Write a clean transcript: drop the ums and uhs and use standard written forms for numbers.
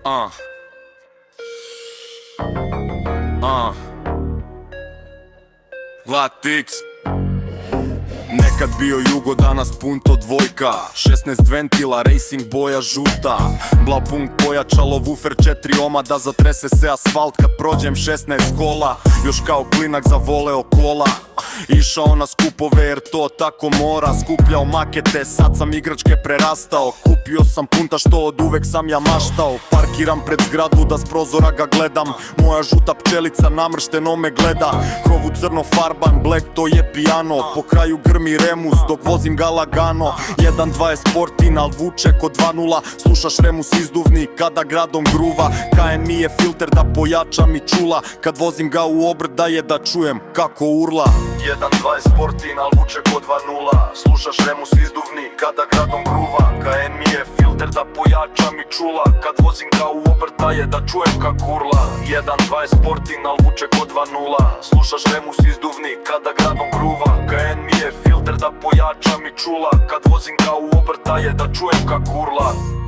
Uh. Latix. Nekad bio jugo, danas punto dvojka, 16 ventila, racing boja žuta, Blaupunk pojačalo, woofer 4 ohma, da zatrese se asfalt kad prođem 16 kola. Još kao klinak zavoleo kola, išao na skupove jer to tako mora. Skupljao makete, sad sam igračke prerastao. Kupio sam punta što od uvek sam ja maštao. Parkiram pred zgradu da s prozora ga gledam. Moja žuta pčelica namršteno me gleda. Krovu crno farban, black to je piano. Po kraju grmi Remus dok vozim ga lagano. 1.2 je sportin, al vuče ko 2.0. Slušaš Remus izduvni kada gradom gruva. KN mi je filter da pojača mi čula. Kad vozim ga u obrt da je da čujem kako urla. 1.2 je sportin, al vuče ko 2.0. Slušaš Remus izduvni kada gradom gruva. KN mi je filter da pojača mi čula. Kad vozim ga u obrt da je da čujem kako urla. 1.2 je sportin, al vuče ko 2.0. Slušaš Remus izduvni kada gradom gruva. KN mi je filter da pojača mi čula. Kad vozim ga u obrt da je da čujem kako urla.